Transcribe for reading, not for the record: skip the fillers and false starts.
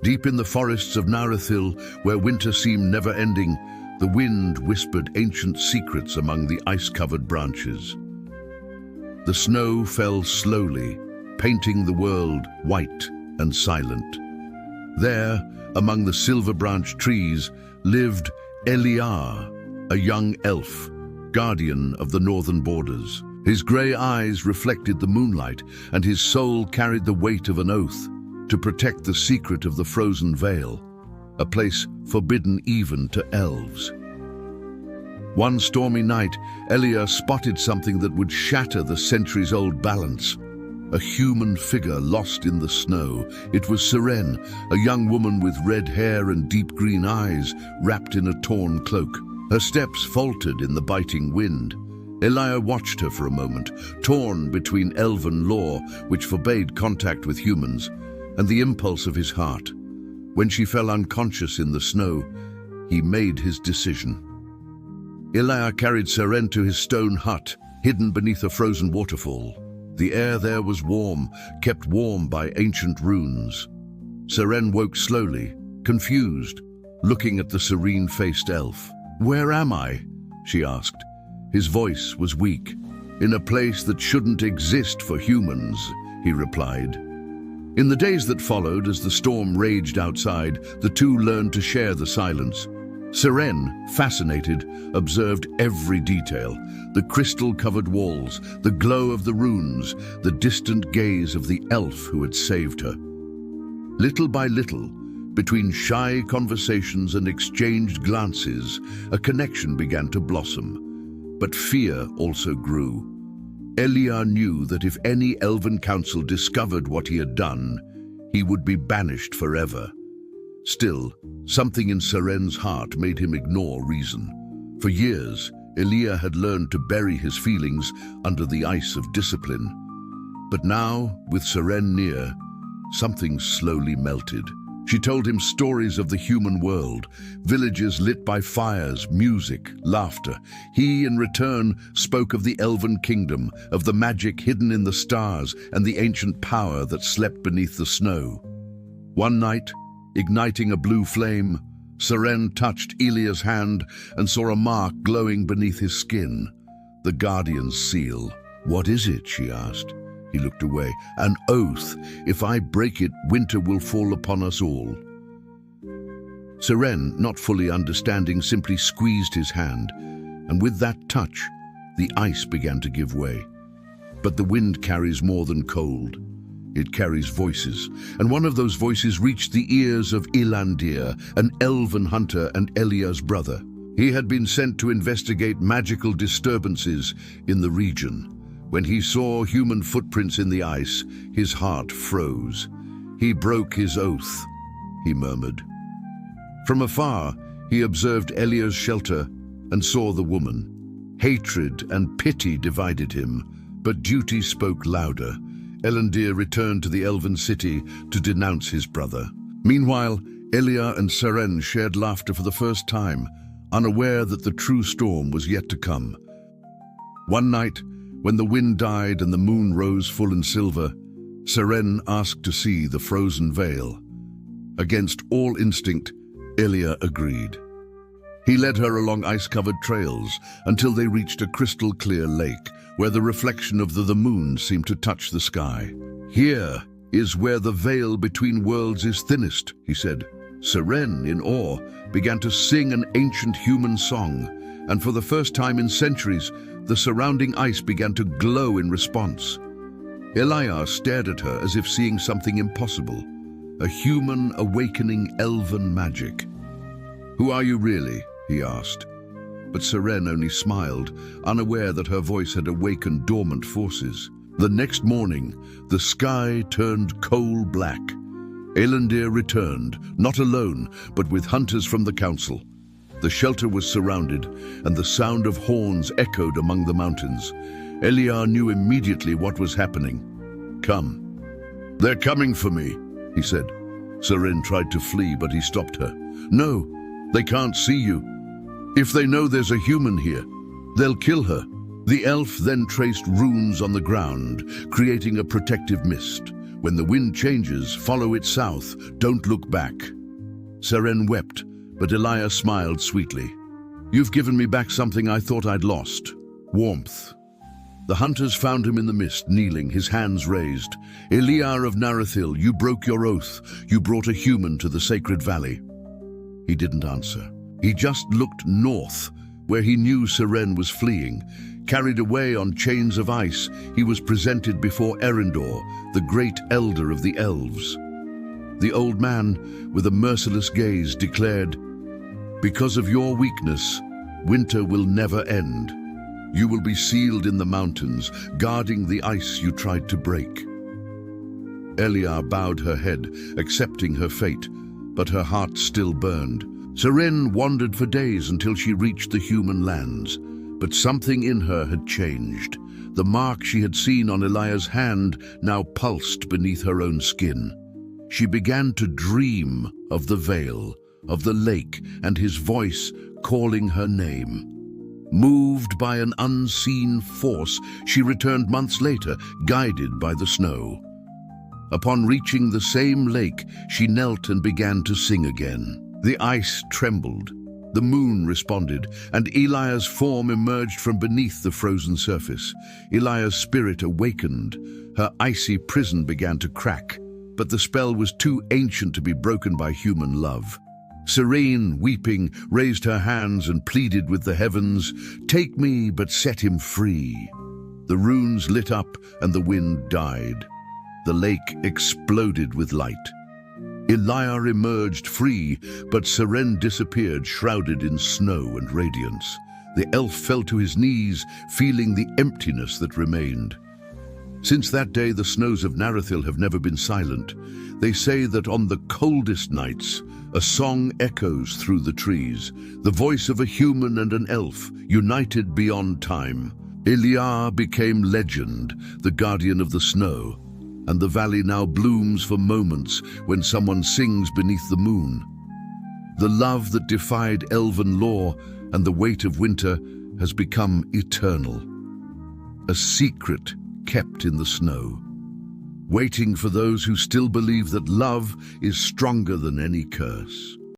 Deep in the forests of Narethil, where winter seemed never-ending, the wind whispered ancient secrets among the ice-covered branches. The snow fell slowly, painting the world white and silent. There, among the silver-branched trees, lived Eliar, a young elf, guardian of the northern borders. His grey eyes reflected the moonlight, and his soul carried the weight of an oath to protect the secret of the Frozen Vale, a place forbidden even to elves. One stormy night, Eliar spotted something that would shatter the centuries-old balance. A human figure lost in the snow. It was Seren, a young woman with red hair and deep green eyes, wrapped in a torn cloak. Her steps faltered in the biting wind. Eliar watched her for a moment, torn between Elven law, which forbade contact with humans, and the impulse of his heart. When she fell unconscious in the snow, he made his decision. Eliar carried Seren to his stone hut, hidden beneath a frozen waterfall. The air there was warm, kept warm by ancient runes. Seren woke slowly, confused, looking at the serene-faced elf. "Where am I?" she asked. His voice was weak. "In a place that shouldn't exist for humans," he replied. In the days that followed, as the storm raged outside, the two learned to share the silence. Seren, fascinated, observed every detail: the crystal-covered walls, the glow of the runes, the distant gaze of the elf who had saved her. Little by little, between shy conversations and exchanged glances, a connection began to blossom. But fear also grew. Eliar knew that if any Elven council discovered what he had done, he would be banished forever. Still, something in Seren's heart made him ignore reason. For years, Eliar had learned to bury his feelings under the ice of discipline. But now, with Seren near, something slowly melted. She told him stories of the human world, villages lit by fires, music, laughter. He, in return, spoke of the Elven kingdom, of the magic hidden in the stars and the ancient power that slept beneath the snow. One night, igniting a blue flame, Seren touched Eliar's hand and saw a mark glowing beneath his skin, the Guardian's seal. "What is it?" she asked. He looked away. "An oath. If I break it, winter will fall upon us all." Seren, not fully understanding, simply squeezed his hand, and with that touch, the ice began to give way. But the wind carries more than cold. It carries voices, and one of those voices reached the ears of Elandir, an elven hunter and Eliar's brother. He had been sent to investigate magical disturbances in the region. When he saw human footprints in the ice, his heart froze. "He broke his oath," he murmured. From afar, he observed Eliar's shelter and saw the woman. Hatred and pity divided him, but duty spoke louder. Elandir returned to the Elven city to denounce his brother. Meanwhile, Eliar and Seren shared laughter for the first time, unaware that the true storm was yet to come. One night, when the wind died and the moon rose full and silver, Seren asked to see the Frozen Vale. Against all instinct, Eliar agreed. He led her along ice-covered trails until they reached a crystal-clear lake, where the reflection of the moon seemed to touch the sky. "Here is where the veil between worlds is thinnest," he said. Seren, in awe, began to sing an ancient human song, and for the first time in centuries, the surrounding ice began to glow in response. Eliar stared at her as if seeing something impossible, a human awakening elven magic. "Who are you really?" he asked. But Seren only smiled, unaware that her voice had awakened dormant forces. The next morning, the sky turned coal black. Elandir returned, not alone, but with hunters from the council. The shelter was surrounded, and the sound of horns echoed among the mountains. Eliar knew immediately what was happening. "Come." "They're coming for me," he said. Seren tried to flee, but he stopped her. "No, they can't see you. If they know there's a human here, they'll kill her." The elf then traced runes on the ground, creating a protective mist. When the wind changes, follow it south. Don't look back." Seren wept, but Eliar smiled sweetly. "You've given me back something I thought I'd lost. Warmth." The hunters found him in the mist, kneeling, his hands raised. "Eliar of Narethil, you broke your oath. You brought a human to the sacred valley." He didn't answer. He just looked north, where he knew Seren was fleeing. Carried away on chains of ice, he was presented before Erendor, the great elder of the elves. The old man, with a merciless gaze, declared, "Because of your weakness, winter will never end. You will be sealed in the mountains, guarding the ice you tried to break." Eliar bowed her head, accepting her fate, but her heart still burned. Seren wandered for days until she reached the human lands, but something in her had changed. The mark she had seen on Eliar's hand now pulsed beneath her own skin. She began to dream of the Vale, of the lake, and his voice calling her name. Moved by an unseen force, she returned months later, guided by the snow. Upon reaching the same lake, she knelt and began to sing again. The ice trembled, the moon responded, and Eliar's form emerged from beneath the frozen surface. Eliar's spirit awakened. Her icy prison began to crack, but the spell was too ancient to be broken by human love. Seren, weeping, raised her hands and pleaded with the heavens, "Take me, but set him free." The runes lit up and the wind died. The lake exploded with light. Eliar emerged free, but Seren disappeared, shrouded in snow and radiance. The elf fell to his knees, feeling the emptiness that remained. Since that day, the snows of Narethil have never been silent. They say that on the coldest nights, a song echoes through the trees, the voice of a human and an elf, united beyond time. Eliar became legend, the guardian of the snow, and the valley now blooms for moments when someone sings beneath the moon. The love that defied Elven law and the weight of winter has become eternal. A secret kept in the snow, waiting for those who still believe that love is stronger than any curse.